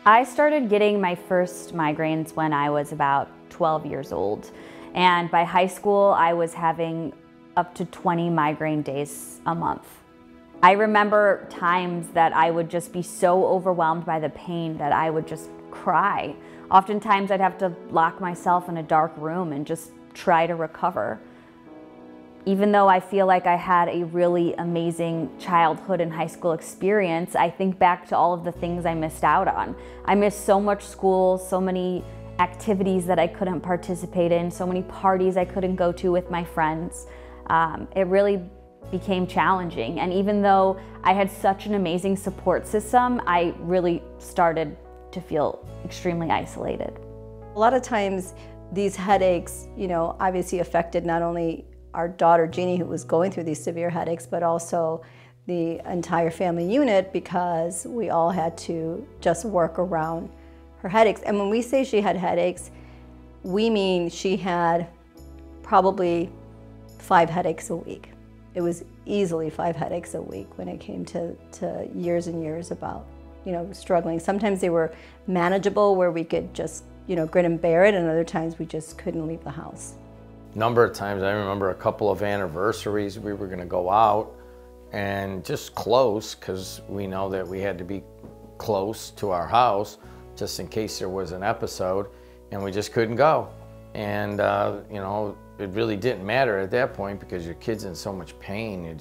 I started getting my first migraines when I was about 12 years old. And by high school, I was having up to 20 migraine days a month. I remember times that I would just be so overwhelmed by the pain that I would just cry. Oftentimes I'd have to lock myself in a dark room and just try to recover. Even though I feel like I had a really amazing childhood and high school experience, I think back to all of the things I missed out on. I missed so much school, so many activities that I couldn't participate in, so many parties I couldn't go to with my friends. It really became challenging. And even though I had such an amazing support system, I really started to feel extremely isolated. A lot of times these headaches, obviously affected not only our daughter Jeannie, who was going through these severe headaches, but also the entire family unit, because we all had to just work around her headaches. And when we say she had headaches, we mean she had probably 5 headaches a week. It was easily 5 headaches a week when it came to years and years about, struggling. Sometimes they were manageable where we could just, grin and bear it, and other times we just couldn't leave the house. Number of times, I remember a couple of anniversaries, we were gonna go out and just close, because we know that we had to be close to our house just in case there was an episode, and we just couldn't go. And it really didn't matter at that point because your kid's in so much pain.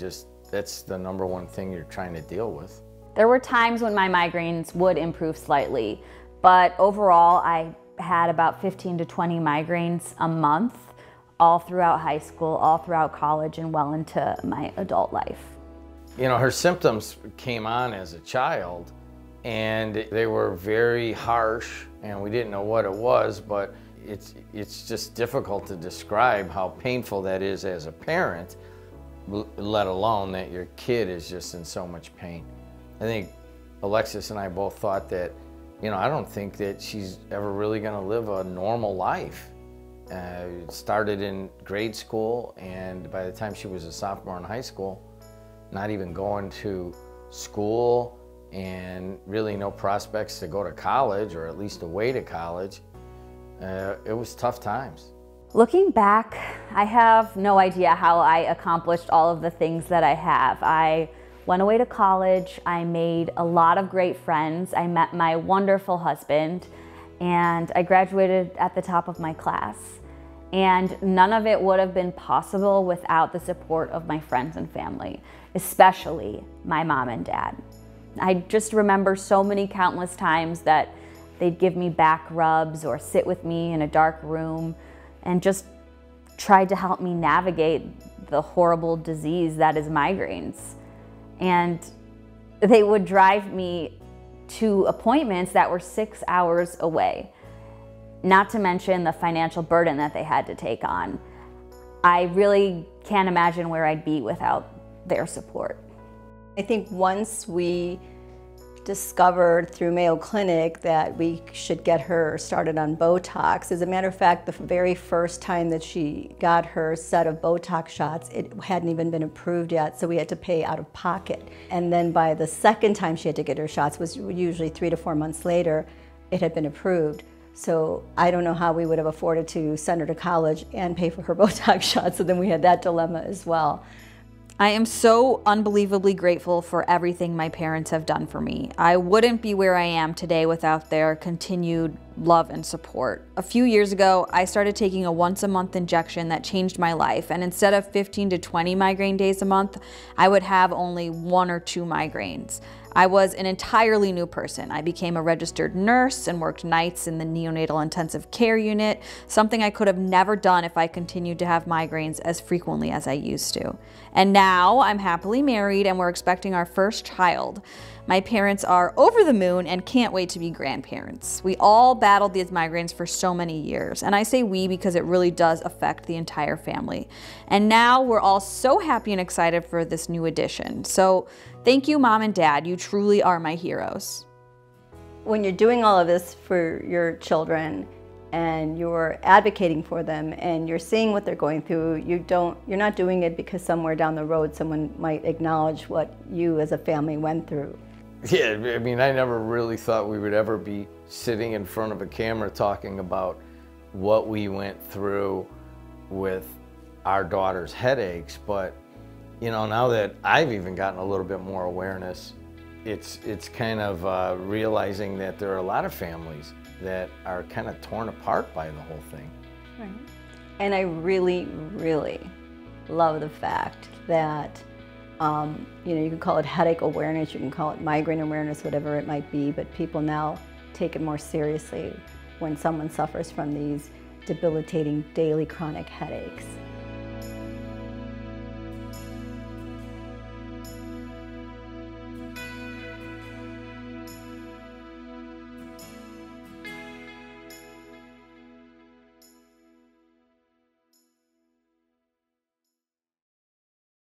That's the number one thing you're trying to deal with. There were times when my migraines would improve slightly, but overall I had about 15 to 20 migraines a month, all throughout high school, all throughout college, and well into my adult life. Her symptoms came on as a child, and they were very harsh, and we didn't know what it was, but it's just difficult to describe how painful that is as a parent, let alone that your kid is just in so much pain. I think Alexis and I both thought that, I don't think that she's ever really going to live a normal life. It started in grade school, and by the time she was a sophomore in high school, not even going to school and really no prospects to go to college, or at least away to college. It was tough times. Looking back, I have no idea how I accomplished all of the things that I have. I went away to college, I made a lot of great friends, I met my wonderful husband, and I graduated at the top of my class. And none of it would have been possible without the support of my friends and family, especially my mom and dad. I just remember so many countless times that they'd give me back rubs or sit with me in a dark room and just tried to help me navigate the horrible disease that is migraines. And they would drive me to appointments that were 6 hours away. Not to mention the financial burden that they had to take on. I really can't imagine where I'd be without their support. I think once we discovered through Mayo Clinic that we should get her started on Botox. As a matter of fact, the very first time that she got her set of Botox shots, it hadn't even been approved yet, so we had to pay out of pocket. And then by the second time she had to get her shots, was usually 3 to 4 months later, it had been approved. So I don't know how we would have afforded to send her to college and pay for her Botox shots, so then we had that dilemma as well. I am so unbelievably grateful for everything my parents have done for me. I wouldn't be where I am today without their continued love and support. A few years ago, I started taking a once-a-month injection that changed my life, and instead of 15 to 20 migraine days a month, I would have only 1 or 2 migraines. I was an entirely new person. I became a registered nurse and worked nights in the neonatal intensive care unit, something I could have never done if I continued to have migraines as frequently as I used to. And now I'm happily married and we're expecting our first child. My parents are over the moon and can't wait to be grandparents. We all battled these migraines for so many years, and I say we because it really does affect the entire family. And now we're all so happy and excited for this new addition. So thank you, Mom and Dad. You truly are my heroes. When you're doing all of this for your children and you're advocating for them and you're seeing what they're going through, you're not doing it because somewhere down the road someone might acknowledge what you as a family went through. Yeah, I mean, I never really thought we would ever be sitting in front of a camera talking about what we went through with our daughter's headaches, but you know, now that I've even gotten a little bit more awareness, it's kind of realizing that there are a lot of families that are kind of torn apart by the whole thing. Right. And I really, really love the fact that you know, you can call it headache awareness, you can call it migraine awareness, whatever it might be, but people now take it more seriously when someone suffers from these debilitating daily chronic headaches.